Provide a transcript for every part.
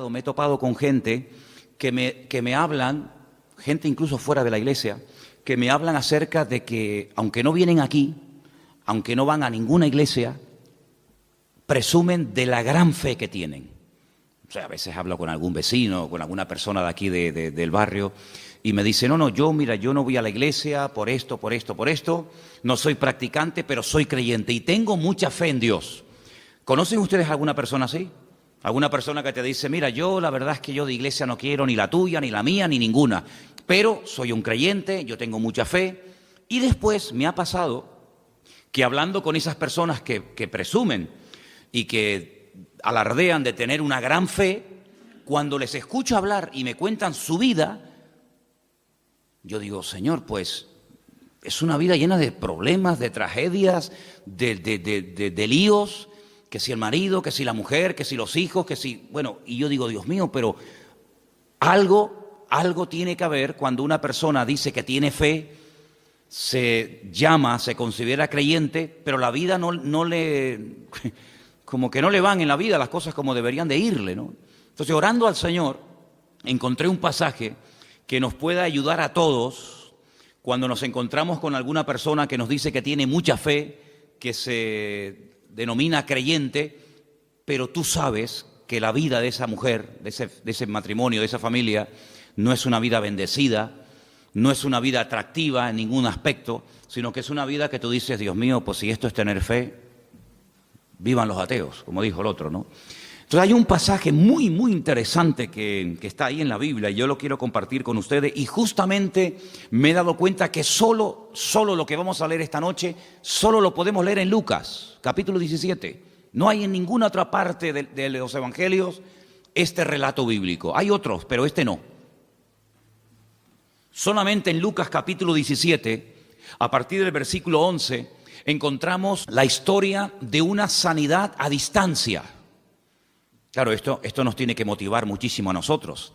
Me he topado con gente que me hablan, gente incluso fuera de la iglesia, que me hablan acerca de que, aunque no vienen aquí, aunque no van a ninguna iglesia, presumen de la gran fe que tienen. O sea, a veces hablo con algún vecino, con alguna persona de aquí del barrio, y me dice, no, yo no voy a la iglesia por esto, no soy practicante, pero soy creyente y tengo mucha fe en Dios. ¿Conocen ustedes alguna persona así? Alguna persona que te dice, mira, yo la verdad es que yo de iglesia no quiero ni la tuya, ni la mía, ni ninguna, pero soy un creyente, yo tengo mucha fe. Y después me ha pasado que hablando con esas personas que presumen y que alardean de tener una gran fe, cuando les escucho hablar y me cuentan su vida, yo digo, Señor, pues es una vida llena de problemas, de tragedias, de líos, que si el marido, que si la mujer, que si los hijos, que si... Bueno, y yo digo, Dios mío, pero algo tiene que haber cuando una persona dice que tiene fe, se considera creyente, pero la vida no le... como que no le van en la vida las cosas como deberían de irle, ¿no? Entonces, orando al Señor, encontré un pasaje que nos pueda ayudar a todos cuando nos encontramos con alguna persona que nos dice que tiene mucha fe, que se denomina creyente, pero tú sabes que la vida de esa mujer, de ese matrimonio, de esa familia, no es una vida bendecida, no es una vida atractiva en ningún aspecto, sino que es una vida que tú dices, Dios mío, pues si esto es tener fe, vivan los ateos, como dijo el otro, ¿no? Entonces hay un pasaje muy, muy interesante que está ahí en la Biblia y yo lo quiero compartir con ustedes y justamente me he dado cuenta que solo lo que vamos a leer esta noche, solo lo podemos leer en Lucas, capítulo 17. No hay en ninguna otra parte de los evangelios este relato bíblico. Hay otros, pero este no. Solamente en Lucas capítulo 17, a partir del versículo 11, encontramos la historia de una sanidad a distancia. Claro, esto nos tiene que motivar muchísimo a nosotros,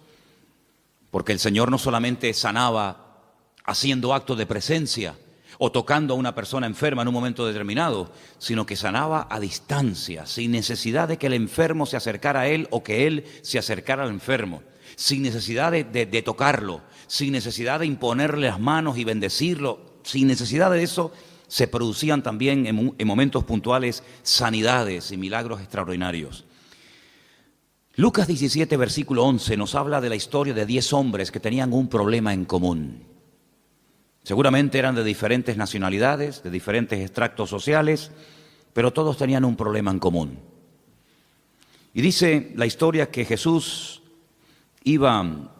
porque el Señor no solamente sanaba haciendo actos de presencia o tocando a una persona enferma en un momento determinado, sino que sanaba a distancia, sin necesidad de que el enfermo se acercara a Él o que Él se acercara al enfermo, sin necesidad de tocarlo, sin necesidad de imponerle las manos y bendecirlo, sin necesidad de eso, se producían también en momentos puntuales sanidades y milagros extraordinarios. Lucas 17, versículo 11, nos habla de la historia de 10 hombres que tenían un problema en común. Seguramente eran de diferentes nacionalidades, de diferentes extractos sociales, pero todos tenían un problema en común. Y dice la historia que Jesús iba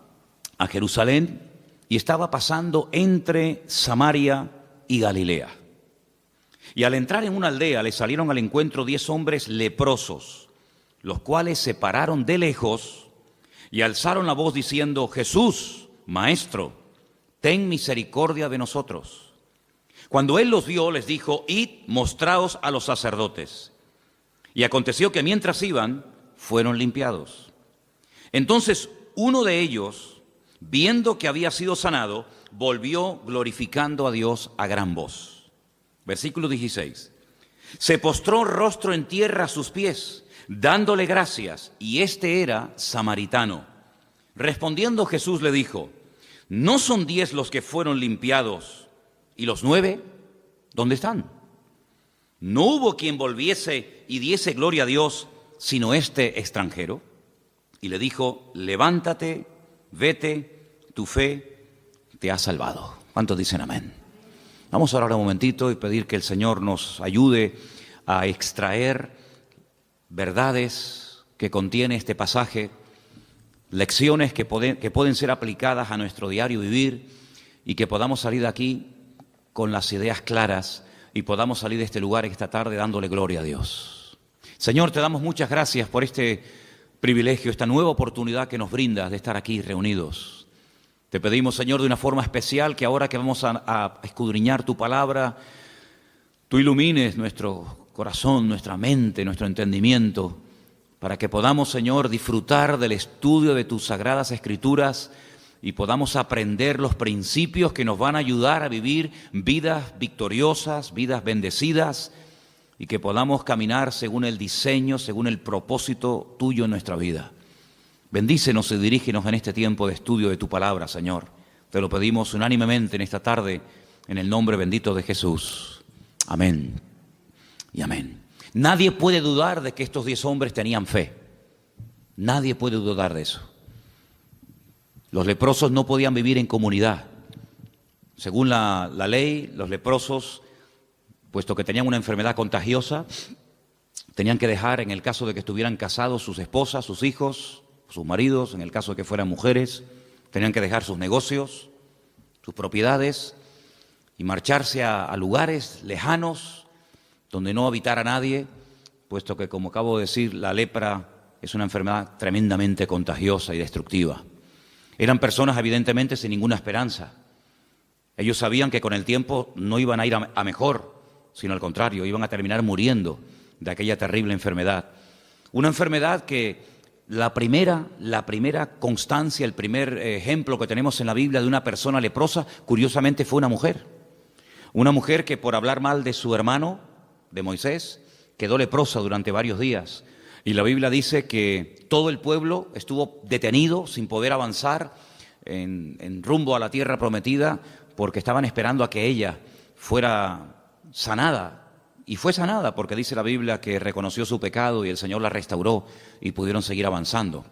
a Jerusalén y estaba pasando entre Samaria y Galilea. Y al entrar en una aldea le salieron al encuentro 10 hombres leprosos, los cuales se pararon de lejos y alzaron la voz diciendo, Jesús, Maestro, ten misericordia de nosotros. Cuando él los vio, les dijo, id, mostraos a los sacerdotes. Y aconteció que mientras iban, fueron limpiados. Entonces uno de ellos, viendo que había sido sanado, volvió glorificando a Dios a gran voz. Versículo 16. Se postró rostro en tierra a sus pies, dándole gracias, y este era samaritano. Respondiendo Jesús le dijo, ¿no son 10 los que fueron limpiados, y los 9, dónde están? No hubo quien volviese y diese gloria a Dios, sino este extranjero. Y le dijo, levántate, vete, tu fe te ha salvado. ¿Cuántos dicen amén? Vamos a orar un momentito y pedir que el Señor nos ayude a extraer verdades que contiene este pasaje, lecciones que pueden ser aplicadas a nuestro diario vivir y que podamos salir de aquí con las ideas claras y podamos salir de este lugar esta tarde dándole gloria a Dios. Señor, te damos muchas gracias por este privilegio, esta nueva oportunidad que nos brindas de estar aquí reunidos. Te pedimos, Señor, de una forma especial que ahora que vamos a escudriñar tu palabra, tú ilumines nuestro corazón, nuestra mente, nuestro entendimiento, para que podamos, Señor, disfrutar del estudio de tus sagradas escrituras y podamos aprender los principios que nos van a ayudar a vivir vidas victoriosas, vidas bendecidas, y que podamos caminar según el diseño, según el propósito tuyo en nuestra vida. Bendícenos y dirígenos en este tiempo de estudio de tu palabra, Señor. Te lo pedimos unánimemente en esta tarde, en el nombre bendito de Jesús. Amén y amén. Nadie puede dudar de que estos 10 hombres tenían fe. Nadie puede dudar de eso. Los leprosos no podían vivir en comunidad. Según la ley, los leprosos, puesto que tenían una enfermedad contagiosa, tenían que dejar, en el caso de que estuvieran casados, sus esposas, sus hijos, sus maridos, en el caso de que fueran mujeres, tenían que dejar sus negocios, sus propiedades y marcharse a lugares lejanos donde no habitara nadie, puesto que, como acabo de decir, la lepra es una enfermedad tremendamente contagiosa y destructiva. Eran personas evidentemente sin ninguna esperanza. Ellos sabían que con el tiempo no iban a ir a mejor, sino al contrario, iban a terminar muriendo de aquella terrible enfermedad. Una enfermedad que la primera constancia, el primer ejemplo que tenemos en la Biblia de una persona leprosa, curiosamente fue una mujer. Una mujer que por hablar mal de su hermano, de Moisés, quedó leprosa durante varios días. Y la Biblia dice que todo el pueblo estuvo detenido sin poder avanzar en rumbo a la tierra prometida porque estaban esperando a que ella fuera sanada. Y fue sanada porque dice la Biblia que reconoció su pecado y el Señor la restauró y pudieron seguir avanzando.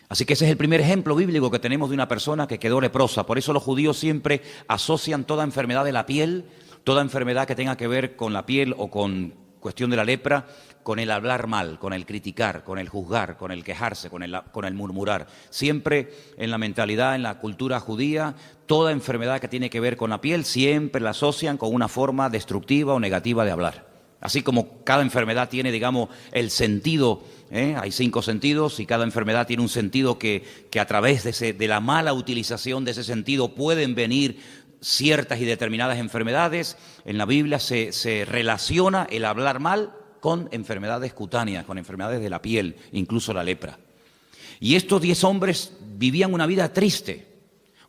Así que ese es el primer ejemplo bíblico que tenemos de una persona que quedó leprosa. Por eso los judíos siempre asocian toda enfermedad de la piel, toda enfermedad que tenga que ver con la piel o con cuestión de la lepra, con el hablar mal, con el criticar, con el juzgar, con el quejarse, con el murmurar. Siempre en la mentalidad, en la cultura judía, toda enfermedad que tiene que ver con la piel siempre la asocian con una forma destructiva o negativa de hablar. Así como cada enfermedad tiene, digamos, el sentido, hay 5 sentidos y cada enfermedad tiene un sentido que a través de la mala utilización de ese sentido pueden venir ciertas y determinadas enfermedades. En la Biblia se relaciona el hablar mal con enfermedades cutáneas, con enfermedades de la piel, incluso la lepra. Y estos 10 hombres vivían una vida triste,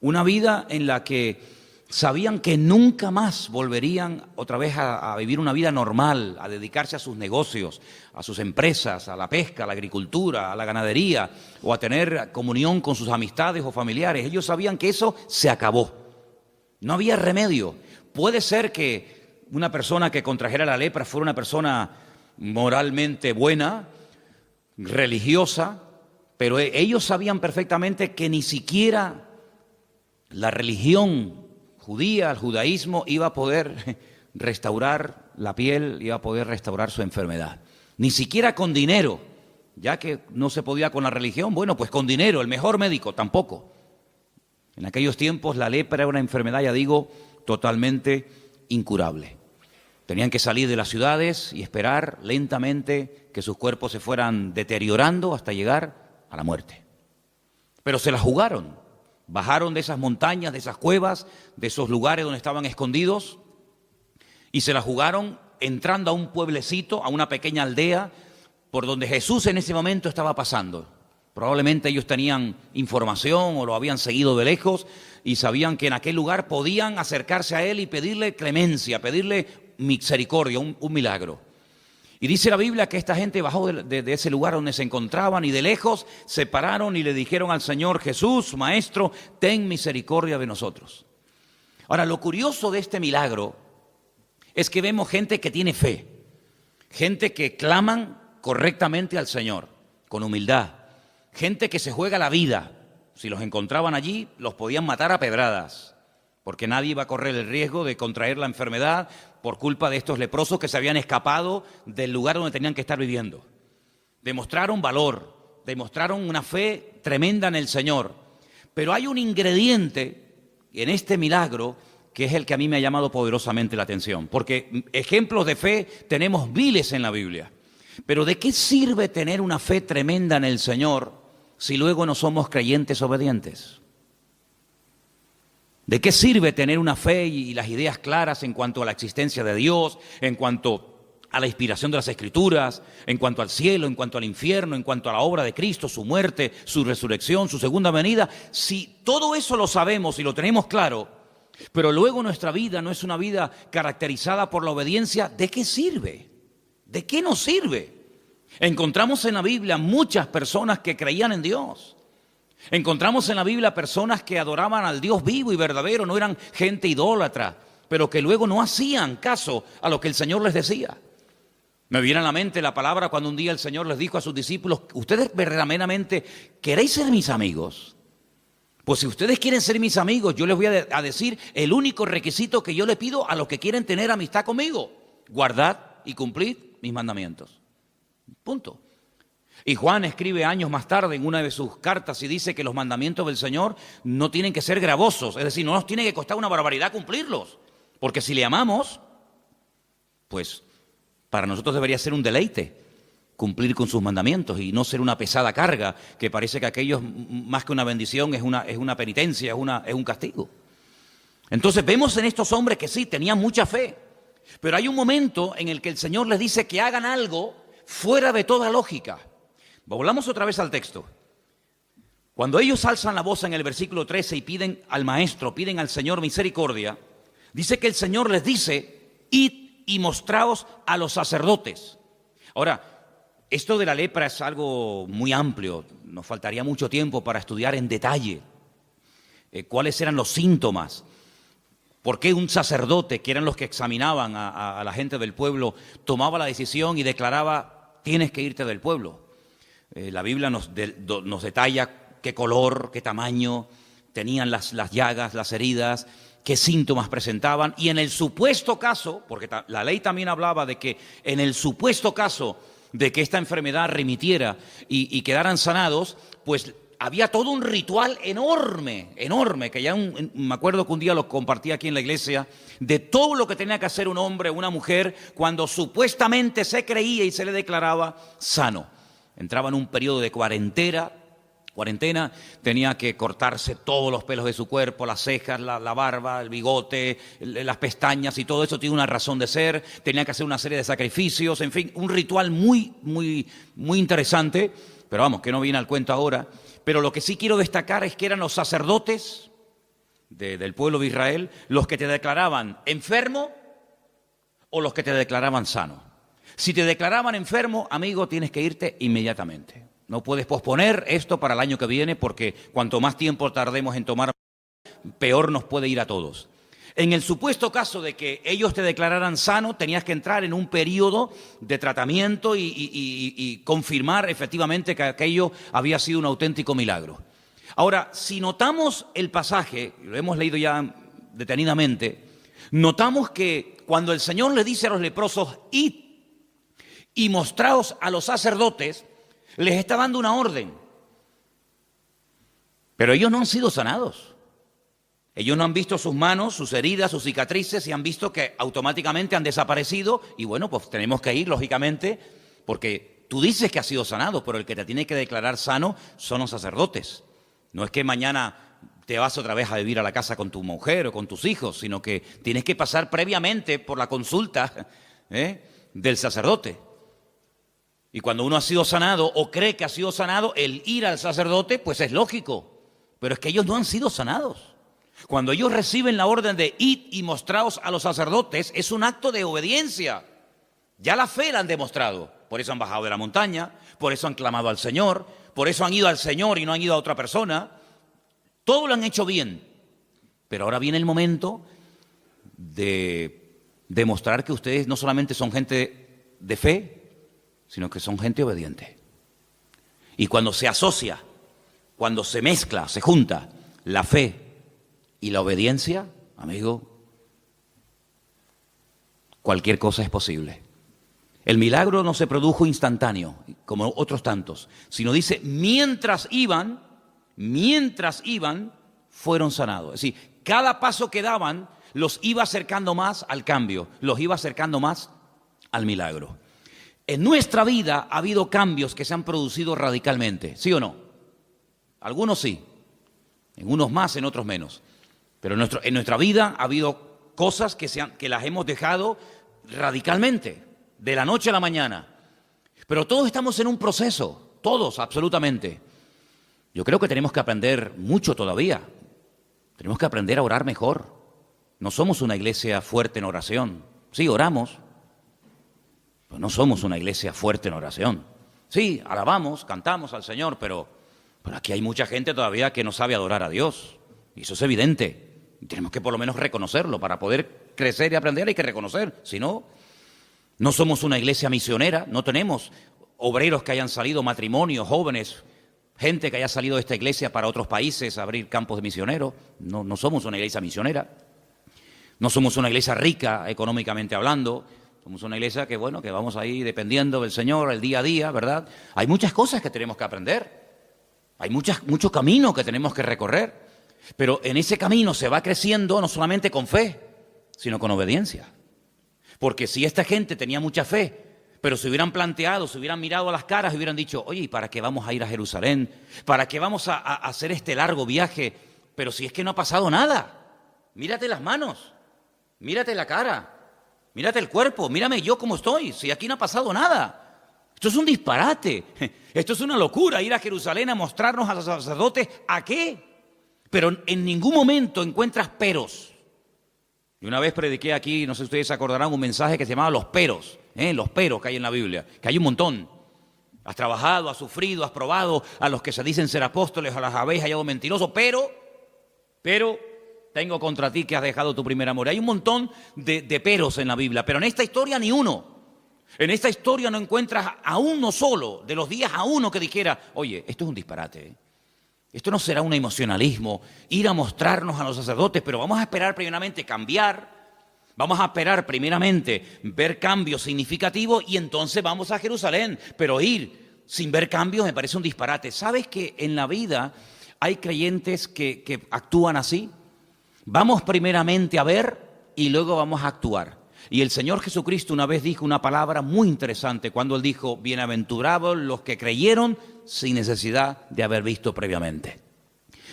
una vida en la que sabían que nunca más volverían otra vez a vivir una vida normal, a dedicarse a sus negocios, a sus empresas, a la pesca, a la agricultura, a la ganadería, o a tener comunión con sus amistades o familiares. Ellos sabían que eso se acabó. No había remedio. Puede ser que una persona que contrajera la lepra fuera una persona moralmente buena, religiosa, pero ellos sabían perfectamente que ni siquiera la religión judía, el judaísmo, iba a poder restaurar la piel, iba a poder restaurar su enfermedad. Ni siquiera con dinero, ya que no se podía con la religión, bueno, pues con dinero, el mejor médico, tampoco. En aquellos tiempos la lepra era una enfermedad, ya digo, totalmente incurable. Tenían que salir de las ciudades y esperar lentamente que sus cuerpos se fueran deteriorando hasta llegar a la muerte. Pero se la jugaron, bajaron de esas montañas, de esas cuevas, de esos lugares donde estaban escondidos y se la jugaron entrando a un pueblecito, a una pequeña aldea por donde Jesús en ese momento estaba pasando. Probablemente ellos tenían información o lo habían seguido de lejos y sabían que en aquel lugar podían acercarse a él y pedirle clemencia, pedirle misericordia, un milagro. Y dice la Biblia que esta gente bajó de ese lugar donde se encontraban y de lejos se pararon y le dijeron al Señor: Jesús, Maestro, ten misericordia de nosotros. Ahora, lo curioso de este milagro es que vemos gente que tiene fe, gente que claman correctamente al Señor, con humildad, gente que se juega la vida. Si los encontraban allí, los podían matar a pedradas, porque nadie iba a correr el riesgo de contraer la enfermedad por culpa de estos leprosos que se habían escapado del lugar donde tenían que estar viviendo. Demostraron valor, demostraron una fe tremenda en el Señor. Pero hay un ingrediente en este milagro que es el que a mí me ha llamado poderosamente la atención, porque ejemplos de fe tenemos miles en la Biblia. Pero ¿de qué sirve tener una fe tremenda en el Señor si luego no somos creyentes obedientes? ¿De qué sirve tener una fe y las ideas claras en cuanto a la existencia de Dios, en cuanto a la inspiración de las Escrituras, en cuanto al cielo, en cuanto al infierno, en cuanto a la obra de Cristo, su muerte, su resurrección, su segunda venida? Si todo eso lo sabemos y lo tenemos claro, pero luego nuestra vida no es una vida caracterizada por la obediencia, ¿de qué sirve? ¿De qué nos sirve? Encontramos en la Biblia muchas personas que creían en Dios. Encontramos en la Biblia personas que adoraban al Dios vivo y verdadero, no eran gente idólatra, pero que luego no hacían caso a lo que el Señor les decía. Me viene a la mente la palabra cuando un día el Señor les dijo a sus discípulos: ¿ustedes verdaderamente queréis ser mis amigos? Pues si ustedes quieren ser mis amigos, yo les voy a decir el único requisito que yo le pido a los que quieren tener amistad conmigo: guardad y cumplid mis mandamientos. Punto. Y Juan escribe años más tarde en una de sus cartas y dice que los mandamientos del Señor no tienen que ser gravosos, es decir, no nos tiene que costar una barbaridad cumplirlos, porque si le amamos, pues para nosotros debería ser un deleite cumplir con sus mandamientos y no ser una pesada carga que parece que aquello más que una bendición es una penitencia, es un castigo. Entonces vemos en estos hombres que sí, tenían mucha fe, pero hay un momento en el que el Señor les dice que hagan algo fuera de toda lógica. Volvamos otra vez al texto. Cuando ellos alzan la voz en el versículo 13 y piden al Maestro, piden al Señor misericordia, dice que el Señor les dice: id y mostraos a los sacerdotes. Ahora, esto de la lepra es algo muy amplio, nos faltaría mucho tiempo para estudiar en detalle cuáles eran los síntomas. ¿Por qué un sacerdote, que eran los que examinaban a la gente del pueblo, tomaba la decisión y declaraba: tienes que irte del pueblo? La Biblia nos detalla qué color, qué tamaño tenían las llagas, las heridas, qué síntomas presentaban, y en el supuesto caso, porque la ley también hablaba de que en el supuesto caso de que esta enfermedad remitiera y quedaran sanados, pues había todo un ritual enorme, que ya me acuerdo que un día lo compartí aquí en la iglesia, de todo lo que tenía que hacer un hombre o una mujer cuando supuestamente se creía y se le declaraba sano. Entraba en un periodo de cuarentena, tenía que cortarse todos los pelos de su cuerpo, las cejas, la barba, el bigote, las pestañas, y todo eso tiene una razón de ser. Tenía que hacer una serie de sacrificios, en fin, un ritual muy interesante, pero vamos, que no viene al cuento ahora. Pero lo que sí quiero destacar es que eran los sacerdotes del pueblo de Israel los que te declaraban enfermo o los que te declaraban sano. Si te declaraban enfermo, amigo, tienes que irte inmediatamente. No puedes posponer esto para el año que viene, porque cuanto más tiempo tardemos en tomar, peor nos puede ir a todos. En el supuesto caso de que ellos te declararan sano, tenías que entrar en un periodo de tratamiento y confirmar efectivamente que aquello había sido un auténtico milagro. Ahora, si notamos el pasaje, lo hemos leído ya detenidamente, notamos que cuando el Señor le dice a los leprosos: id y mostraos a los sacerdotes, les está dando una orden. Pero ellos no han sido sanados. Ellos no han visto sus manos, sus heridas, sus cicatrices, y han visto que automáticamente han desaparecido. Y bueno, pues tenemos que ir, lógicamente, porque tú dices que has sido sanado, pero el que te tiene que declarar sano son los sacerdotes. No es que mañana te vas otra vez a vivir a la casa con tu mujer o con tus hijos, sino que tienes que pasar previamente por la consulta del sacerdote. Y cuando uno ha sido sanado o cree que ha sido sanado, el ir al sacerdote pues es lógico, pero es que ellos no han sido sanados. Cuando ellos reciben la orden de id y mostraos a los sacerdotes, es un acto de obediencia. Ya la fe la han demostrado, por eso han bajado de la montaña, por eso han clamado al Señor, por eso han ido al Señor y no han ido a otra persona. Todo lo han hecho bien, pero ahora viene el momento de demostrar que ustedes no solamente son gente de fe, sino que son gente obediente. Y cuando se asocia, cuando se mezcla, se junta la fe y la obediencia, amigo, cualquier cosa es posible. El milagro no se produjo instantáneo, como otros tantos, sino dice, mientras iban, fueron sanados. Es decir, cada paso que daban los iba acercando más al cambio, los iba acercando más al milagro. En nuestra vida ha habido cambios que se han producido radicalmente, ¿sí o no? Algunos sí, en unos más, en otros menos. Pero en nuestra vida ha habido cosas que las hemos dejado radicalmente, de la noche a la mañana. Pero todos estamos en un proceso, todos, absolutamente. Yo creo que tenemos que aprender mucho todavía. Tenemos que aprender a orar mejor. No somos una iglesia fuerte en oración. Sí, oramos, pero no somos una iglesia fuerte en oración. Sí, alabamos, cantamos al Señor, pero aquí hay mucha gente todavía que no sabe adorar a Dios. Y eso es evidente. Y tenemos que por lo menos reconocerlo. Para poder crecer y aprender hay que reconocer. Si no, no somos una iglesia misionera. No tenemos obreros que hayan salido, matrimonios, jóvenes, gente que haya salido de esta iglesia para otros países a abrir campos de misioneros. No somos una iglesia misionera. No somos una iglesia rica económicamente hablando. Somos una iglesia que, bueno, que vamos ahí dependiendo del Señor el día a día, ¿verdad? Hay muchas cosas que tenemos que aprender. Hay mucho camino que tenemos que recorrer. Pero en ese camino se va creciendo no solamente con fe, sino con obediencia. Porque si esta gente tenía mucha fe, pero se hubieran planteado, se hubieran mirado a las caras y hubieran dicho, oye, ¿y para qué vamos a ir a Jerusalén? ¿Para qué vamos a hacer este largo viaje? Pero si es que no ha pasado nada. Mírate las manos, mírate la cara, mírate el cuerpo, mírame yo cómo estoy, si aquí no ha pasado nada. Esto es un disparate, esto es una locura, ir a Jerusalén a mostrarnos a los sacerdotes, ¿a qué? Pero en ningún momento encuentras peros. Y una vez prediqué aquí, no sé si ustedes se acordarán, un mensaje que se llamaba los peros que hay en la Biblia, que hay un montón. Has trabajado, has sufrido, has probado a los que se dicen ser apóstoles, a las habéis hallado mentirosos, pero tengo contra ti que has dejado tu primer amor. Hay un montón de peros en la Biblia, pero en esta historia ni uno. En esta historia no encuentras a uno solo, de los días a uno que dijera, oye, esto es un disparate, Esto no será un emocionalismo, ir a mostrarnos a los sacerdotes, pero vamos a esperar primeramente cambiar, vamos a esperar primeramente ver cambios significativos y entonces vamos a Jerusalén. Pero ir sin ver cambios me parece un disparate. ¿Sabes que en la vida hay creyentes que actúan así? Vamos primeramente a ver y luego vamos a actuar. Y el Señor Jesucristo una vez dijo una palabra muy interesante cuando Él dijo, bienaventurados los que creyeron sin necesidad de haber visto previamente.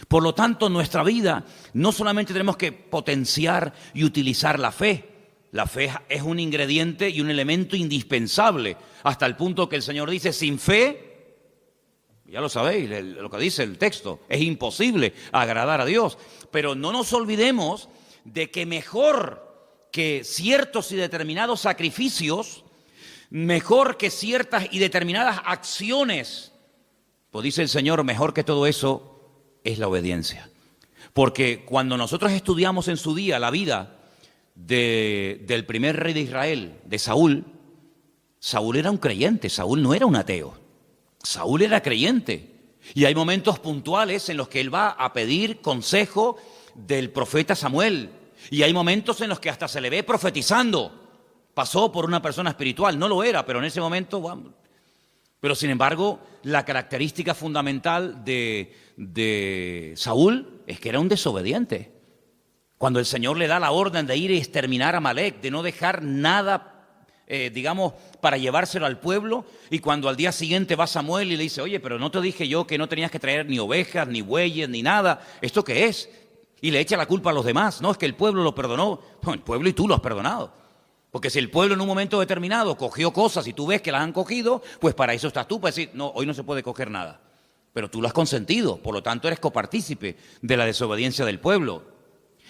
Por lo tanto, en nuestra vida no solamente tenemos que potenciar y utilizar la fe. La fe es un ingrediente y un elemento indispensable, hasta el punto que el Señor dice, sin fe, ya lo sabéis, lo que dice el texto, es imposible agradar a Dios. Pero no nos olvidemos de que mejor que ciertos y determinados sacrificios, mejor que ciertas y determinadas acciones, pues dice el Señor, mejor que todo eso es la obediencia. Porque cuando nosotros estudiamos en su día la vida del primer rey de Israel, de Saúl, Saúl era un creyente, Saúl no era un ateo, Saúl era creyente. Y hay momentos puntuales en los que él va a pedir consejo del profeta Samuel. Y hay momentos en los que hasta se le ve profetizando. Pasó por una persona espiritual, no lo era, pero en ese momento, bueno. Pero sin embargo, la característica fundamental de Saúl es que era un desobediente. Cuando el Señor le da la orden de ir y exterminar a Amalek, de no dejar nada, para llevárselo al pueblo, y cuando al día siguiente va Samuel y le dice, oye, pero no te dije yo que no tenías que traer ni ovejas, ni bueyes, ni nada, ¿esto qué es? Y le echa la culpa a los demás. No, es que el pueblo lo perdonó. No, el pueblo y tú lo has perdonado. Porque si el pueblo en un momento determinado cogió cosas y tú ves que las han cogido, pues para eso estás tú, para decir, no, hoy no se puede coger nada. Pero tú lo has consentido, por lo tanto eres copartícipe de la desobediencia del pueblo.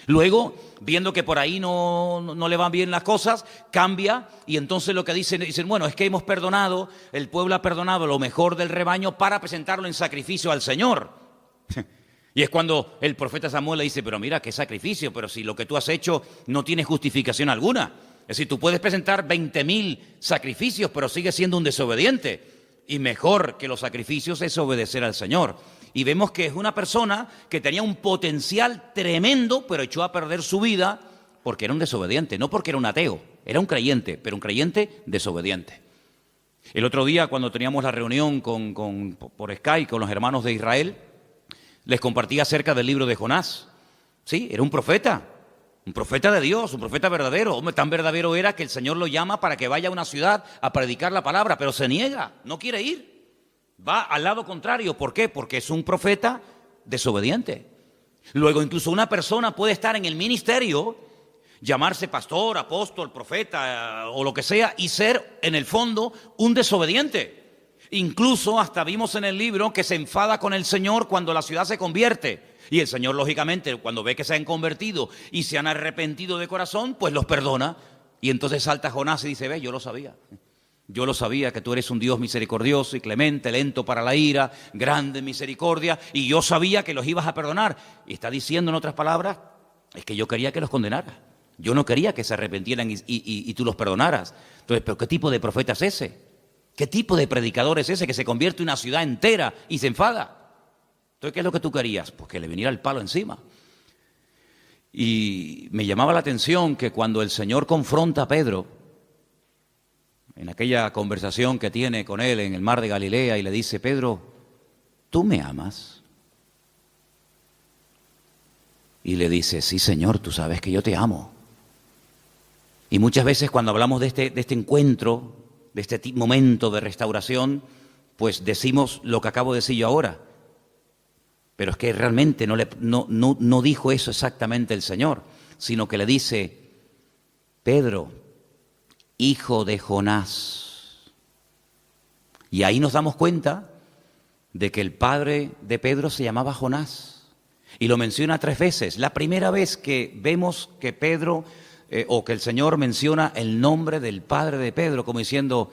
Luego, viendo que por ahí no le van bien las cosas, cambia y entonces lo que dicen, bueno, es que hemos perdonado, el pueblo ha perdonado lo mejor del rebaño para presentarlo en sacrificio al Señor. Y es cuando el profeta Samuel le dice, pero mira, qué sacrificio, pero si lo que tú has hecho no tiene justificación alguna. Es decir, tú puedes presentar 20.000 sacrificios, pero sigues siendo un desobediente. Y mejor que los sacrificios es obedecer al Señor. Y vemos que es una persona que tenía un potencial tremendo, pero echó a perder su vida porque era un desobediente, no porque era un ateo, era un creyente, pero un creyente desobediente. El otro día, cuando teníamos la reunión por Skype con los hermanos de Israel, les compartí acerca del libro de Jonás. Sí, era un profeta de Dios, un profeta verdadero. Hombre, tan verdadero era que el Señor lo llama para que vaya a una ciudad a predicar la palabra, pero se niega, no quiere ir. Va al lado contrario. ¿Por qué? Porque es un profeta desobediente. Luego, incluso una persona puede estar en el ministerio, llamarse pastor, apóstol, profeta o lo que sea, y ser, en el fondo, un desobediente. Incluso hasta vimos en el libro que se enfada con el Señor cuando la ciudad se convierte. Y el Señor, lógicamente, cuando ve que se han convertido y se han arrepentido de corazón, pues los perdona. Y entonces salta Jonás y dice, ve, yo lo sabía. Yo lo sabía que tú eres un Dios misericordioso y clemente, lento para la ira, grande en misericordia, y yo sabía que los ibas a perdonar. Y está diciendo, en otras palabras, es que yo quería que los condenaras. Yo no quería que se arrepintieran y tú los perdonaras. Entonces, ¿pero qué tipo de profeta es ese? ¿Qué tipo de predicador es ese que se convierte en una ciudad entera y se enfada? Entonces, ¿qué es lo que tú querías? Pues que le viniera el palo encima. Y me llamaba la atención que cuando el Señor confronta a Pedro, en aquella conversación que tiene con él en el mar de Galilea, y le dice, Pedro, ¿tú me amas? Y le dice, sí, Señor, tú sabes que yo te amo. Y muchas veces cuando hablamos de este encuentro, de este momento de restauración, pues decimos lo que acabo de decir yo ahora. Pero es que realmente no dijo eso exactamente el Señor, sino que le dice, Pedro, hijo de Jonás. Y ahí nos damos cuenta de que el padre de Pedro se llamaba Jonás. Y lo menciona 3 veces. La primera vez que vemos que Pedro, o que el Señor menciona el nombre del padre de Pedro, como diciendo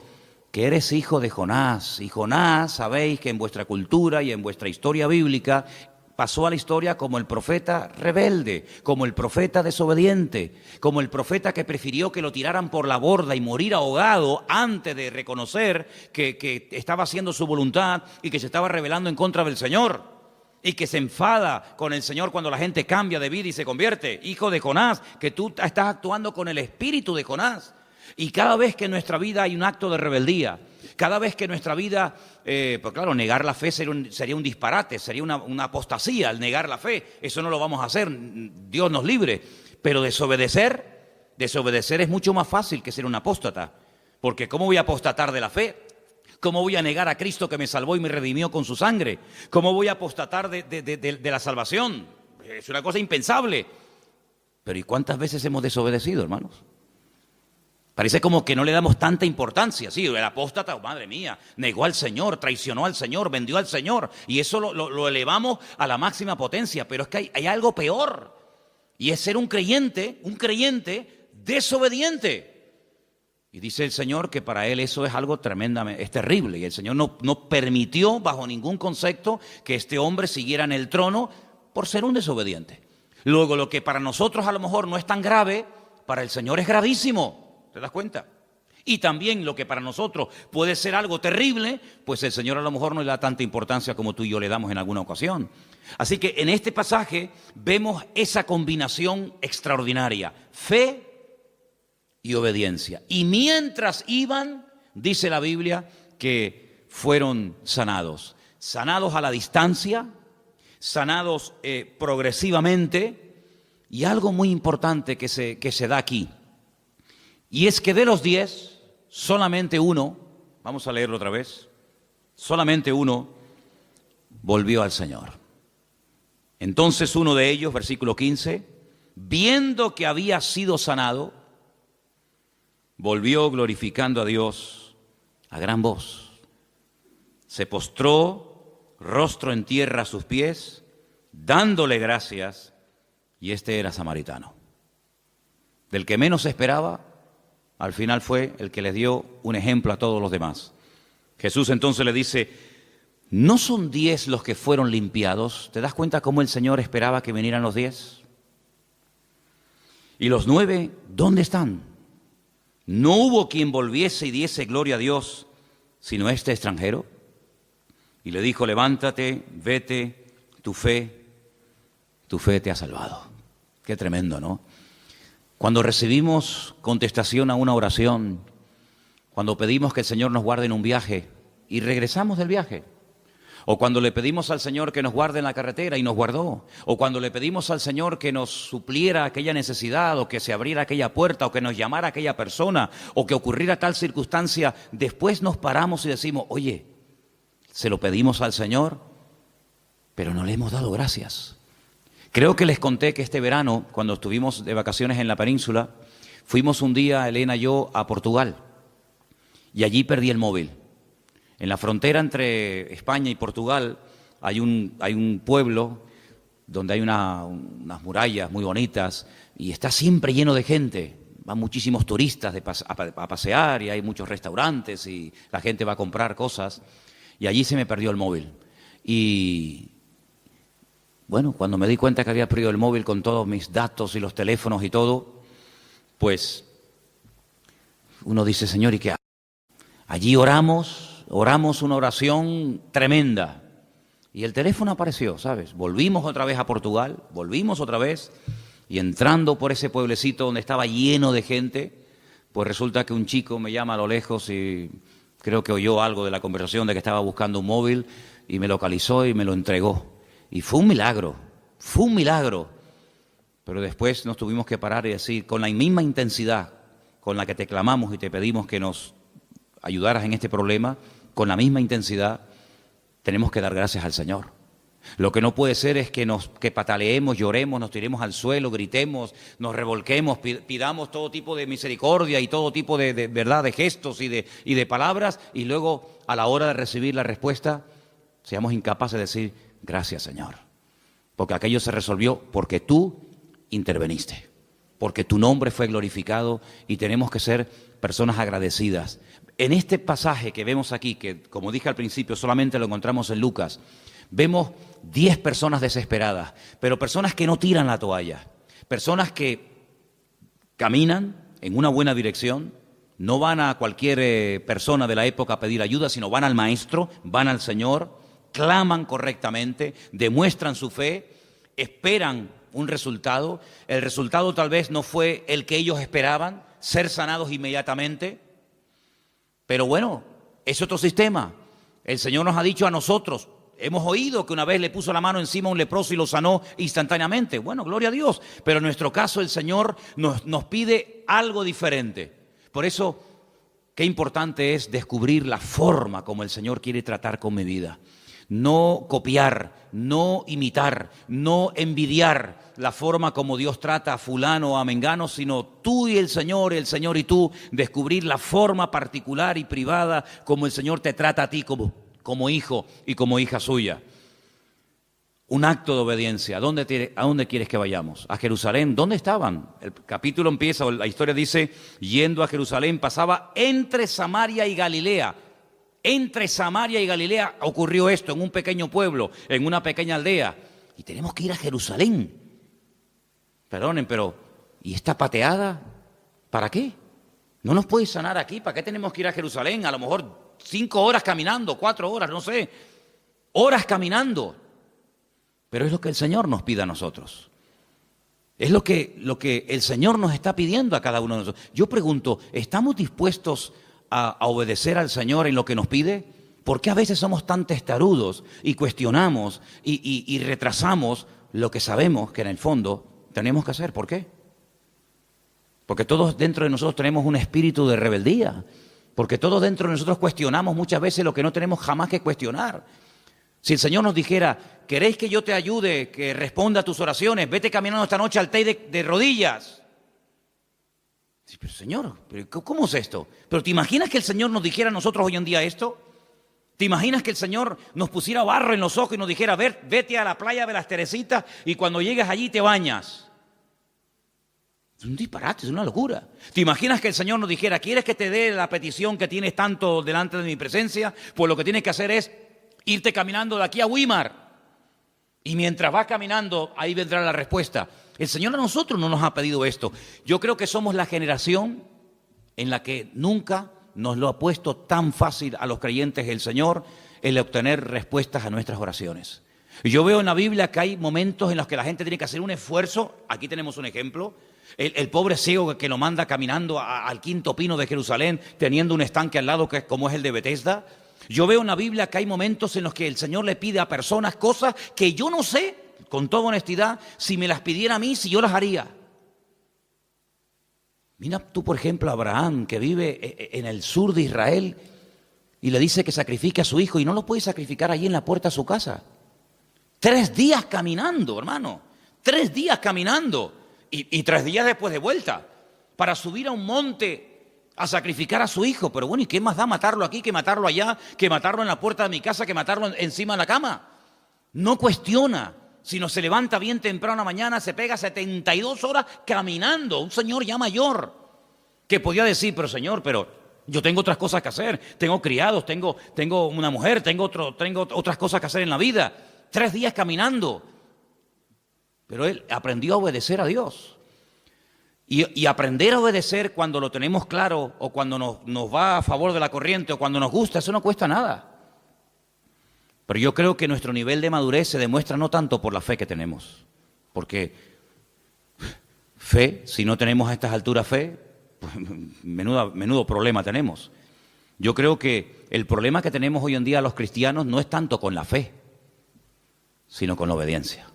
que eres hijo de Jonás. Y Jonás, sabéis que en vuestra cultura y en vuestra historia bíblica pasó a la historia como el profeta rebelde, como el profeta desobediente, como el profeta que prefirió que lo tiraran por la borda y morir ahogado antes de reconocer que estaba haciendo su voluntad y que se estaba rebelando en contra del Señor. Y que se enfada con el Señor cuando la gente cambia de vida y se convierte. Hijo de Jonás, que tú estás actuando con el espíritu de Jonás. Y cada vez que en nuestra vida hay un acto de rebeldía, cada vez que en nuestra vida, pues claro, negar la fe sería un disparate, sería una apostasía el negar la fe. Eso no lo vamos a hacer, Dios nos libre. Pero desobedecer es mucho más fácil que ser un apóstata. Porque ¿cómo voy a apostatar de la fe? ¿Cómo voy a negar a Cristo que me salvó y me redimió con su sangre? ¿Cómo voy a apostatar de la salvación? Es una cosa impensable. Pero ¿y cuántas veces hemos desobedecido, hermanos? Parece como que no le damos tanta importancia. Sí, el apóstata, oh, madre mía, negó al Señor, traicionó al Señor, vendió al Señor. Y eso lo elevamos a la máxima potencia. Pero es que hay algo peor. Y es ser un creyente desobediente. Y dice el Señor que para Él eso es algo tremendamente, es terrible. Y el Señor no permitió bajo ningún concepto que este hombre siguiera en el trono por ser un desobediente. Luego, lo que para nosotros a lo mejor no es tan grave, para el Señor es gravísimo. ¿Te das cuenta? Y también lo que para nosotros puede ser algo terrible, pues el Señor a lo mejor no le da tanta importancia como tú y yo le damos en alguna ocasión. Así que en este pasaje vemos esa combinación extraordinaria, fe y obediencia. Y mientras iban, dice la Biblia, que fueron sanados. Sanados a la distancia, sanados progresivamente, y algo muy importante que se da aquí. Y es que de los 10, solamente uno, vamos a leerlo otra vez, solamente uno volvió al Señor. Entonces uno de ellos, versículo 15, viendo que había sido sanado, volvió glorificando a Dios a gran voz. Se postró, rostro en tierra a sus pies, dándole gracias, y este era samaritano. Del que menos esperaba, al final fue el que les dio un ejemplo a todos los demás. Jesús entonces le dice, ¿no son 10 los que fueron limpiados? ¿Te das cuenta cómo el Señor esperaba que vinieran los 10? ¿Y los 9 dónde están? No hubo quien volviese y diese gloria a Dios, sino este extranjero. Y le dijo, levántate, vete, tu fe te ha salvado. Qué tremendo, ¿no? Cuando recibimos contestación a una oración, cuando pedimos que el Señor nos guarde en un viaje y regresamos del viaje, o cuando le pedimos al Señor que nos guarde en la carretera y nos guardó, o cuando le pedimos al Señor que nos supliera aquella necesidad, o que se abriera aquella puerta, o que nos llamara aquella persona, o que ocurriera tal circunstancia, después nos paramos y decimos, oye, se lo pedimos al Señor, pero no le hemos dado gracias. Creo que les conté que este verano, cuando estuvimos de vacaciones en la península, fuimos un día, Elena y yo, a Portugal, y allí perdí el móvil. En la frontera entre España y Portugal hay un pueblo donde hay unas murallas muy bonitas y está siempre lleno de gente. Van muchísimos turistas a pasear y hay muchos restaurantes y la gente va a comprar cosas. Y allí se me perdió el móvil. Y bueno, cuando me di cuenta que había perdido el móvil con todos mis datos y los teléfonos y todo, pues uno dice, Señor, ¿y qué hago? Allí oramos una oración tremenda. Y el teléfono apareció, ¿sabes? Volvimos otra vez a Portugal, volvimos otra vez, y entrando por ese pueblecito donde estaba lleno de gente, pues resulta que un chico me llama a lo lejos y creo que oyó algo de la conversación de que estaba buscando un móvil y me localizó y me lo entregó. Y fue un milagro, fue un milagro. Pero después nos tuvimos que parar y decir, con la misma intensidad con la que te clamamos y te pedimos que nos ayudaras en este problema, con la misma intensidad tenemos que dar gracias al Señor. Lo que no puede ser es que pataleemos, lloremos, nos tiremos al suelo, gritemos, nos revolquemos, pidamos todo tipo de misericordia y todo tipo de verdad, de gestos y de palabras, y luego a la hora de recibir la respuesta seamos incapaces de decir gracias, Señor, porque aquello se resolvió porque tú interveniste, porque tu nombre fue glorificado y tenemos que ser personas agradecidas. En este pasaje que vemos aquí, que como dije al principio solamente lo encontramos en Lucas, vemos 10 personas desesperadas, pero personas que no tiran la toalla, personas que caminan en una buena dirección, no van a cualquier persona de la época a pedir ayuda, sino van al Maestro, van al Señor, claman correctamente, demuestran su fe, esperan un resultado. El resultado tal vez no fue el que ellos esperaban, ser sanados inmediatamente, pero bueno, es otro sistema. El Señor nos ha dicho a nosotros, hemos oído que una vez le puso la mano encima a un leproso y lo sanó instantáneamente. Bueno, gloria a Dios, pero en nuestro caso el Señor nos pide algo diferente. Por eso, qué importante es descubrir la forma como el Señor quiere tratar con mi vida. No copiar, no imitar, no envidiar la forma como Dios trata a fulano o a mengano, sino tú y el Señor y tú, descubrir la forma particular y privada como el Señor te trata a ti como hijo y como hija suya. Un acto de obediencia. ¿A dónde quieres que vayamos? ¿A Jerusalén? ¿Dónde estaban? El capítulo empieza, la historia dice, yendo a Jerusalén, pasaba entre Samaria y Galilea. Entre Samaria y Galilea ocurrió esto, en un pequeño pueblo, en una pequeña aldea. Y tenemos que ir a Jerusalén. Perdonen, pero ¿y esta pateada? ¿Para qué? ¿No nos puede sanar aquí? ¿Para qué tenemos que ir a Jerusalén? A lo mejor 5 horas caminando, 4 horas, no sé. Horas caminando. Pero es lo que el Señor nos pide a nosotros. Es lo que el Señor nos está pidiendo a cada uno de nosotros. Yo pregunto, ¿estamos dispuestos a obedecer al Señor en lo que nos pide? ¿Por qué a veces somos tan testarudos y cuestionamos y retrasamos lo que sabemos que en el fondo tenemos que hacer? ¿Por qué? Porque todos dentro de nosotros tenemos un espíritu de rebeldía. Porque todos dentro de nosotros cuestionamos muchas veces lo que no tenemos jamás que cuestionar. Si el Señor nos dijera, ¿queréis que yo te ayude, que responda a tus oraciones? Vete caminando esta noche al Teide de rodillas. Sí, pero Señor, ¿cómo es esto? ¿Pero te imaginas que el Señor nos dijera a nosotros hoy en día esto? ¿Te imaginas que el Señor nos pusiera barro en los ojos y nos dijera, vete a la playa de las Teresitas y cuando llegues allí te bañas? Es un disparate, es una locura. ¿Te imaginas que el Señor nos dijera, ¿quieres que te dé la petición que tienes tanto delante de mi presencia? Pues lo que tienes que hacer es irte caminando de aquí a Weimar. Y mientras vas caminando, ahí vendrá la respuesta. El Señor a nosotros no nos ha pedido esto. Yo creo que somos la generación en la que nunca nos lo ha puesto tan fácil a los creyentes el Señor el obtener respuestas a nuestras oraciones. Y yo veo en la Biblia que hay momentos en los que la gente tiene que hacer un esfuerzo. Aquí tenemos un ejemplo. El pobre ciego que lo manda caminando al quinto pino de Jerusalén, teniendo un estanque al lado como es el de Betesda. Yo veo en la Biblia que hay momentos en los que el Señor le pide a personas cosas que yo no sé, con toda honestidad, si me las pidiera a mí, si yo las haría. Mira tú, por ejemplo, a Abraham, que vive en el sur de Israel, y le dice que sacrifique a su hijo, y no lo puede sacrificar allí en la puerta de su casa. 3 días caminando, hermano. 3 días caminando. Y 3 días después de vuelta. Para subir a un monte a sacrificar a su hijo. Pero bueno, ¿y qué más da matarlo aquí, que matarlo allá, que matarlo en la puerta de mi casa, que matarlo encima de la cama? No cuestiona, sino se levanta bien temprano a la mañana, se pega 72 horas caminando. Un señor ya mayor que podía decir, pero señor, pero yo tengo otras cosas que hacer, tengo criados, tengo una mujer, tengo otras cosas que hacer en la vida. 3 días caminando. Pero él aprendió a obedecer a Dios. Y aprender a obedecer cuando lo tenemos claro, o cuando nos va a favor de la corriente, o cuando nos gusta, eso no cuesta nada. Pero yo creo que nuestro nivel de madurez se demuestra no tanto por la fe que tenemos. Porque fe, si no tenemos a estas alturas fe, pues menudo problema tenemos. Yo creo que el problema que tenemos hoy en día los cristianos no es tanto con la fe, sino con la obediencia.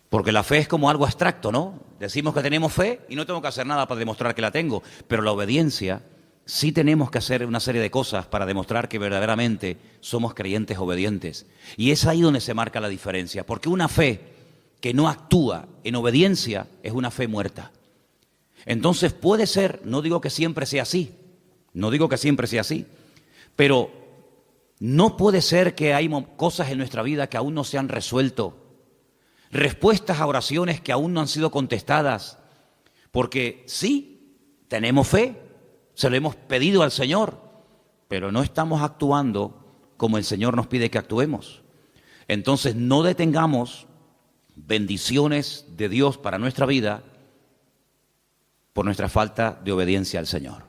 Porque la fe es como algo abstracto, ¿no? Decimos que tenemos fe y no tengo que hacer nada para demostrar que la tengo. Pero la obediencia, sí tenemos que hacer una serie de cosas para demostrar que verdaderamente somos creyentes obedientes. Y es ahí donde se marca la diferencia. Porque una fe que no actúa en obediencia es una fe muerta. Entonces puede ser, no digo que siempre sea así, pero no puede ser que hay cosas en nuestra vida que aún no se han resuelto, respuestas a oraciones que aún no han sido contestadas, porque sí, tenemos fe, se lo hemos pedido al Señor, pero no estamos actuando como el Señor nos pide que actuemos. Entonces no detengamos bendiciones de Dios para nuestra vida por nuestra falta de obediencia al Señor.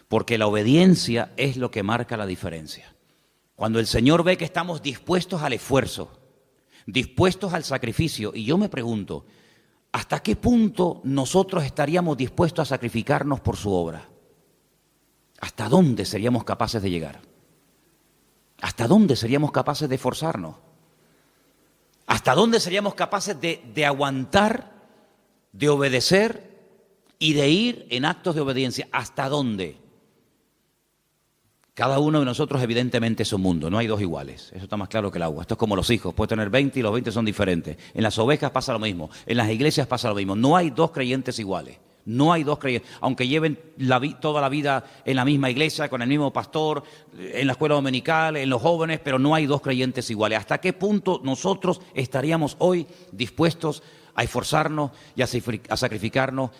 Porque la obediencia es lo que marca la diferencia. Cuando el Señor ve que estamos dispuestos al esfuerzo, dispuestos al sacrificio, y yo me pregunto, ¿hasta qué punto nosotros estaríamos dispuestos a sacrificarnos por su obra? ¿Hasta dónde seríamos capaces de llegar? ¿Hasta dónde seríamos capaces de esforzarnos? ¿Hasta dónde seríamos capaces de aguantar, de obedecer y de ir en actos de obediencia? ¿Hasta dónde? Cada uno de nosotros evidentemente es un mundo, no hay dos iguales, eso está más claro que el agua. Esto es como los hijos, puedes tener 20 y los 20 son diferentes. En las ovejas pasa lo mismo, en las iglesias pasa lo mismo. No hay dos creyentes iguales, no hay dos creyentes, aunque lleven toda la vida en la misma iglesia, con el mismo pastor, en la escuela dominical, en los jóvenes, pero no hay dos creyentes iguales. ¿Hasta qué punto nosotros estaríamos hoy dispuestos a esforzarnos y a sacrificarnos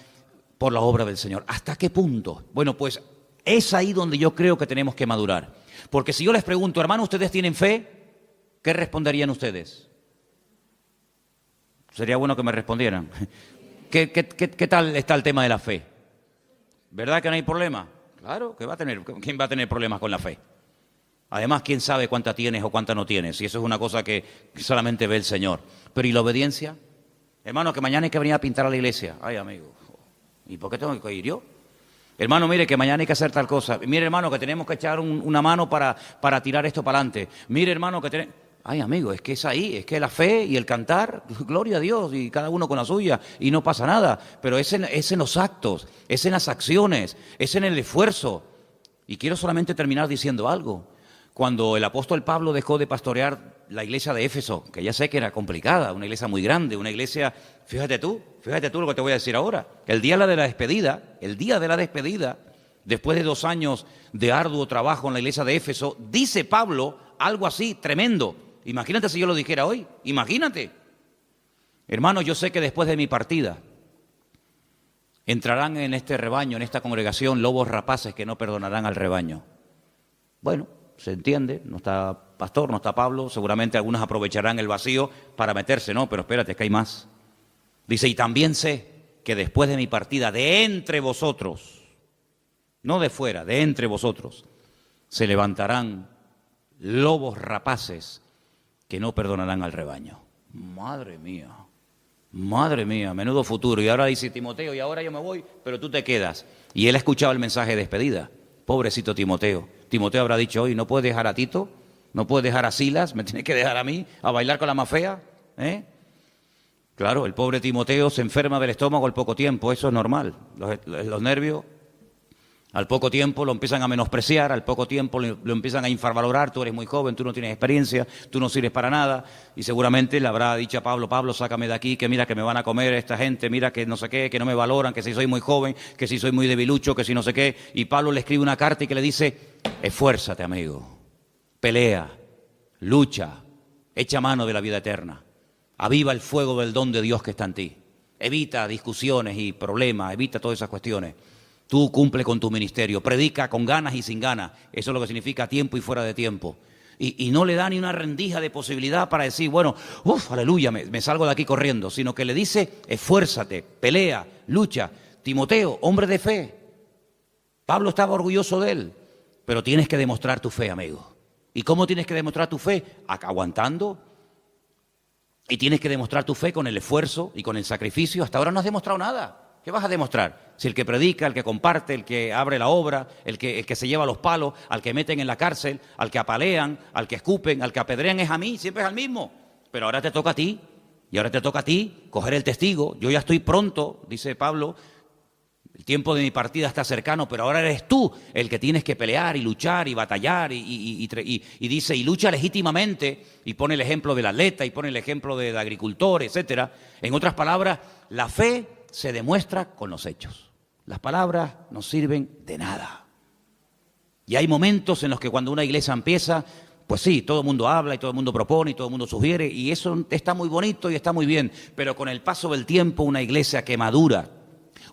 por la obra del Señor? ¿Hasta qué punto? Bueno, pues es ahí donde yo creo que tenemos que madurar. Porque si yo les pregunto, hermano, ¿ustedes tienen fe? ¿Qué responderían ustedes? Sería bueno que me respondieran. ¿Qué tal está el tema de la fe? ¿Verdad que no hay problema? Claro, ¿quién va a tener problemas con la fe? Además, ¿quién sabe cuánta tienes o cuánta no tienes? Y eso es una cosa que solamente ve el Señor. Pero ¿y la obediencia? Hermano, que mañana hay que venir a pintar a la iglesia. Ay, amigo, ¿y por qué tengo que ir yo? Hermano, mire que mañana hay que hacer tal cosa. Mire, hermano, que tenemos que echar una mano para tirar esto para adelante. Mire, hermano, que tenemos... Ay, amigo, es que es ahí, es que la fe y el cantar, gloria a Dios, y cada uno con la suya, y no pasa nada. Pero es en los actos, es en las acciones, es en el esfuerzo. Y quiero solamente terminar diciendo algo. Cuando el apóstol Pablo dejó de pastorear la iglesia de Éfeso, que ya sé que era complicada, una iglesia muy grande, una iglesia, fíjate tú lo que te voy a decir ahora. El día de la despedida, después de 2 años de arduo trabajo en la iglesia de Éfeso, dice Pablo algo así tremendo. Imagínate si yo lo dijera hoy, imagínate. Hermano, yo sé que después de mi partida entrarán en este rebaño, en esta congregación, lobos rapaces que no perdonarán al rebaño. Bueno, se entiende, no está pastor, no está Pablo, seguramente algunos aprovecharán el vacío para meterse, no, pero espérate, que hay más. Dice, y también sé que después de mi partida, de entre vosotros, no de fuera, de entre vosotros, se levantarán lobos rapaces que no perdonarán al rebaño. Madre mía, menudo futuro. Y ahora dice Timoteo, y ahora yo me voy, pero tú te quedas. Y él ha escuchado el mensaje de despedida. Pobrecito Timoteo. Timoteo habrá dicho hoy, ¿no puedes dejar a Tito? ¿No puedes dejar a Silas? ¿Me tienes que dejar a mí a bailar con la más fea? Claro, el pobre Timoteo se enferma del estómago al poco tiempo, eso es normal. Los nervios Al poco tiempo lo empiezan a menospreciar, al poco tiempo lo empiezan a infravalorar, tú eres muy joven, tú no tienes experiencia, tú no sirves para nada, y seguramente le habrá dicho a Pablo, Pablo, sácame de aquí, que mira que me van a comer esta gente, mira que no sé qué, que no me valoran, que si soy muy joven, que si soy muy debilucho, que si no sé qué, y Pablo le escribe una carta y que le dice, esfuérzate, amigo, pelea, lucha, echa mano de la vida eterna, aviva el fuego del don de Dios que está en ti, evita discusiones y problemas, evita todas esas cuestiones. Tú cumple con tu ministerio, predica con ganas y sin ganas, eso es lo que significa tiempo y fuera de tiempo. Y no le da ni una rendija de posibilidad para decir, bueno, aleluya, me salgo de aquí corriendo, sino que le dice, esfuérzate, pelea, lucha. Timoteo, hombre de fe. Pablo estaba orgulloso de él, pero tienes que demostrar tu fe, amigo. ¿Y cómo tienes que demostrar tu fe? Aguantando. Y tienes que demostrar tu fe con el esfuerzo y con el sacrificio. Hasta ahora no has demostrado nada. ¿Qué vas a demostrar? Si el que predica, el que comparte, el que abre la obra, el que se lleva los palos, al que meten en la cárcel, al que apalean, al que escupen, al que apedrean es a mí, siempre es al mismo. Pero ahora te toca a ti, y ahora te toca a ti coger el testigo. Yo ya estoy pronto, dice Pablo, el tiempo de mi partida está cercano, pero ahora eres tú el que tienes que pelear y luchar y batallar y dice, y lucha legítimamente, y pone el ejemplo del atleta, y pone el ejemplo del agricultor, etcétera. En otras palabras, la fe se demuestra con los hechos. Las palabras no sirven de nada. Y hay momentos en los que cuando una iglesia empieza, pues sí, todo el mundo habla y todo el mundo propone y todo el mundo sugiere, y eso está muy bonito y está muy bien, pero con el paso del tiempo una iglesia que madura,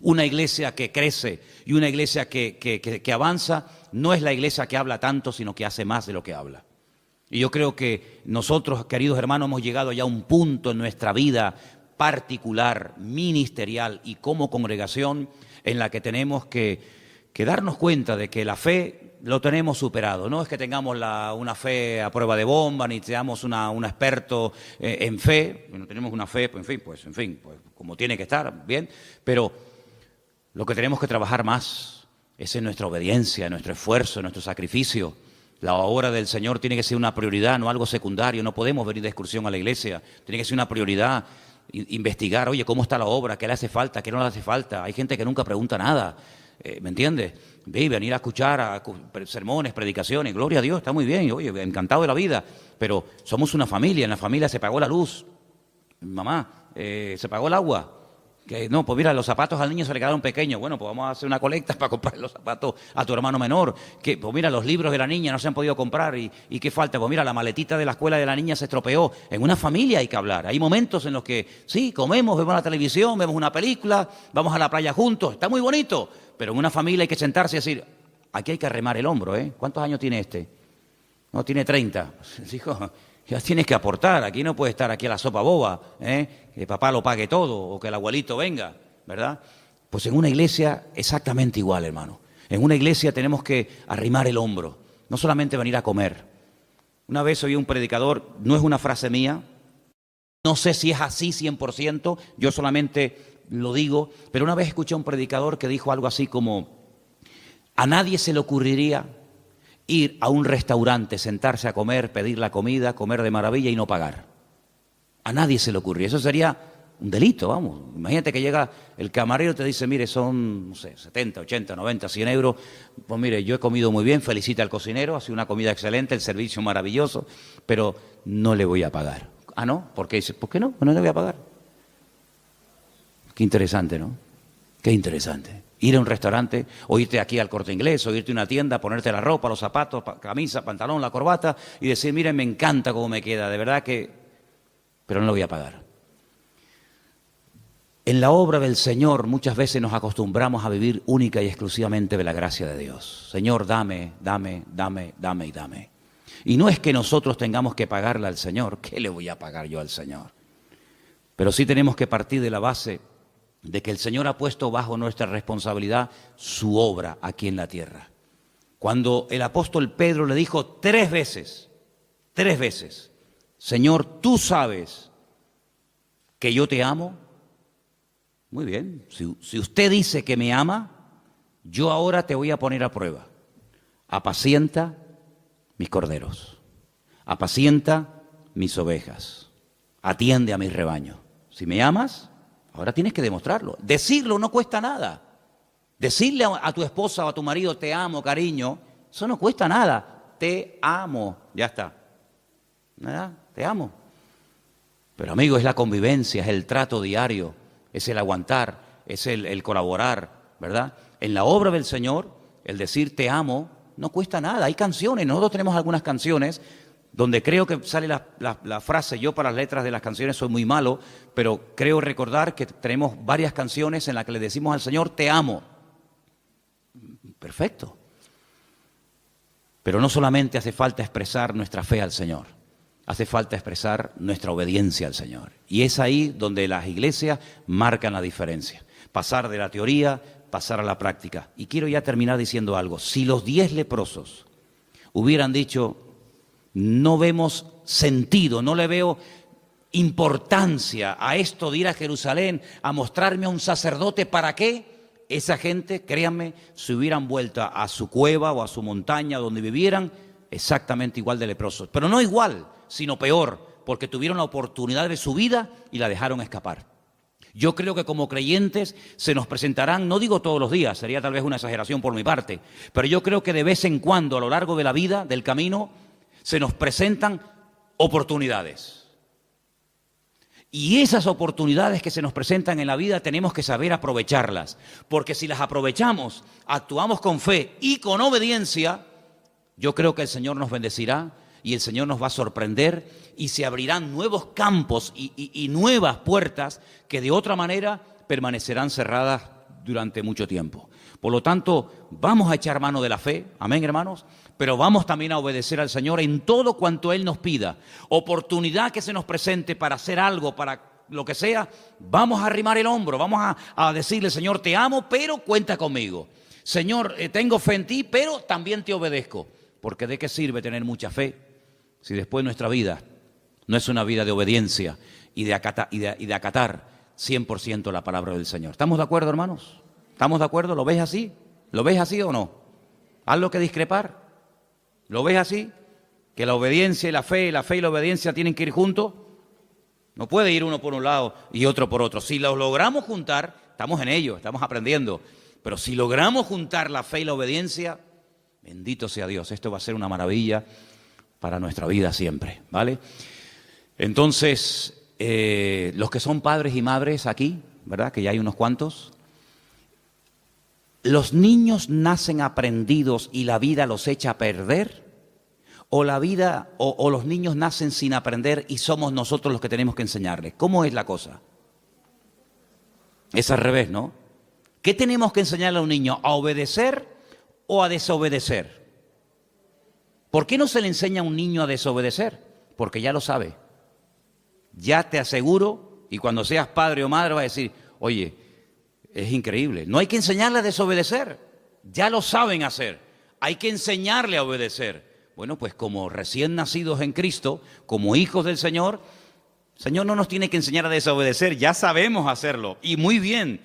una iglesia que crece y una iglesia que avanza, no es la iglesia que habla tanto, sino que hace más de lo que habla. Y yo creo que nosotros, queridos hermanos, hemos llegado ya a un punto en nuestra vida particular, ministerial y como congregación en la que tenemos que darnos cuenta de que la fe lo tenemos superado. No es que tengamos una fe a prueba de bomba, ni seamos un experto en fe. Bueno, tenemos una fe, pues como tiene que estar, bien. Pero lo que tenemos que trabajar más es en nuestra obediencia, en nuestro esfuerzo, en nuestro sacrificio. La obra del Señor tiene que ser una prioridad, no algo secundario. No podemos venir de excursión a la iglesia. Tiene que ser una prioridad. Investigar, oye, ¿cómo está la obra? ¿Qué le hace falta? ¿Qué no le hace falta? Hay gente que nunca pregunta nada, ¿me entiendes? Venir a escuchar sermones, predicaciones, gloria a Dios, está muy bien, oye, encantado de la vida, pero somos una familia, en la familia se pagó la luz, mamá, se pagó el agua. Que no, pues mira, los zapatos al niño se le quedaron pequeños. Bueno, pues vamos a hacer una colecta para comprar los zapatos a tu hermano menor. Que, pues mira, los libros de la niña no se han podido comprar. ¿Y qué falta? Pues mira, la maletita de la escuela de la niña se estropeó. En una familia hay que hablar. Hay momentos en los que, sí, comemos, vemos la televisión, vemos una película, vamos a la playa juntos. Está muy bonito. Pero en una familia hay que sentarse y decir, aquí hay que arremar el hombro, ¿eh? ¿Cuántos años tiene este? No, tiene 30. Hijo, ya tienes que aportar, aquí no puede estar aquí a la sopa boba, que papá lo pague todo o que el abuelito venga, ¿verdad? Pues en una iglesia exactamente igual, hermano. En una iglesia tenemos que arrimar el hombro, no solamente venir a comer. Una vez oí un predicador, no es una frase mía, no sé si es así 100%, yo solamente lo digo, pero una vez escuché a un predicador que dijo algo así como, a nadie se le ocurriría ir a un restaurante, sentarse a comer, pedir la comida, comer de maravilla y no pagar. A nadie se le ocurriría. Eso sería un delito, vamos. Imagínate que llega el camarero y te dice, mire, son, no sé, 70, 80, 90, 100 euros. Pues mire, yo he comido muy bien, felicita al cocinero, ha sido una comida excelente, el servicio maravilloso, pero no le voy a pagar. Ah, ¿no? ¿Por qué? Dice, ¿por qué no? No le voy a pagar. Qué interesante, ¿no? Qué interesante. Ir a un restaurante, o irte aquí al Corte Inglés, o irte a una tienda, ponerte la ropa, los zapatos, camisa, pantalón, la corbata, y decir, miren, me encanta cómo me queda, de verdad que... pero no lo voy a pagar. En la obra del Señor muchas veces nos acostumbramos a vivir única y exclusivamente de la gracia de Dios. Señor, dame, dame, dame, dame y dame. Y no es que nosotros tengamos que pagarle al Señor, ¿qué le voy a pagar yo al Señor? Pero sí tenemos que partir de la base de que el Señor ha puesto bajo nuestra responsabilidad su obra aquí en la tierra. Cuando el apóstol Pedro le dijo 3 veces, Señor, tú sabes que yo te amo. Muy bien, si usted dice que me ama, yo ahora te voy a poner a prueba. Apacienta mis corderos, apacienta mis ovejas, atiende a mis rebaños. Si me amas, ahora tienes que demostrarlo. Decirlo no cuesta nada. Decirle a tu esposa o a tu marido, te amo, cariño, eso no cuesta nada. Te amo, ya está. ¿Verdad? Te amo. Pero amigo, es la convivencia, es el trato diario, es el aguantar, es el colaborar, ¿verdad? En la obra del Señor, el decir te amo no cuesta nada. Hay canciones, nosotros tenemos algunas canciones donde creo que sale la frase, yo para las letras de las canciones soy muy malo, pero creo recordar que tenemos varias canciones en las que le decimos al Señor te amo. Perfecto. Pero no solamente hace falta expresar nuestra fe al Señor, hace falta expresar nuestra obediencia al Señor. Y es ahí donde las iglesias marcan la diferencia. Pasar de la teoría, pasar a la práctica. Y quiero ya terminar diciendo algo. Si los 10 leprosos hubieran dicho, no vemos sentido, no le veo importancia a esto de ir a Jerusalén a mostrarme a un sacerdote, ¿para qué? Esa gente, créanme, se hubieran vuelto a su cueva o a su montaña donde vivieran exactamente igual de leprosos. Pero no igual, sino peor, porque tuvieron la oportunidad de su vida y la dejaron escapar. Yo creo que como creyentes se nos presentarán, no digo todos los días, sería tal vez una exageración por mi parte, pero yo creo que de vez en cuando a lo largo de la vida, del camino, se nos presentan oportunidades. Y esas oportunidades que se nos presentan en la vida tenemos que saber aprovecharlas, porque si las aprovechamos, actuamos con fe y con obediencia, yo creo que el Señor nos bendecirá y el Señor nos va a sorprender y se abrirán nuevos campos y nuevas puertas que de otra manera permanecerán cerradas durante mucho tiempo. Por lo tanto, vamos a echar mano de la fe, amén hermanos, pero vamos también a obedecer al Señor en todo cuanto Él nos pida. Oportunidad que se nos presente para hacer algo, para lo que sea, vamos a arrimar el hombro, vamos a decirle, Señor, te amo, pero cuenta conmigo. Señor, tengo fe en ti, pero también te obedezco. Porque ¿de qué sirve tener mucha fe si después nuestra vida no es una vida de obediencia y de acatar 100% la palabra del Señor? ¿Estamos de acuerdo, hermanos? ¿Estamos de acuerdo? ¿Lo ves así? ¿Lo ves así o no? ¿Algo que discrepar? ¿Lo ves así? ¿Que la obediencia y la fe y la obediencia tienen que ir juntos? No puede ir uno por un lado y otro por otro. Si los logramos juntar, estamos en ello, estamos aprendiendo. Pero si logramos juntar la fe y la obediencia, bendito sea Dios, esto va a ser una maravilla para nuestra vida siempre, ¿vale? Entonces, los que son padres y madres aquí, ¿verdad? Que ya hay unos cuantos. ¿Los niños nacen aprendidos y la vida los echa a perder? ¿O la vida o los niños nacen sin aprender y somos nosotros los que tenemos que enseñarles? ¿Cómo es la cosa? Es al revés, ¿no? ¿Qué tenemos que enseñarle a un niño? ¿A obedecer o a desobedecer? ¿Por qué no se le enseña a un niño a desobedecer? Porque ya lo sabe. Ya te aseguro, y cuando seas padre o madre vas a decir, oye, es increíble. No hay que enseñarle a desobedecer. Ya lo saben hacer. Hay que enseñarle a obedecer. Bueno, pues como recién nacidos en Cristo, como hijos del Señor no nos tiene que enseñar a desobedecer. Ya sabemos hacerlo. Y muy bien.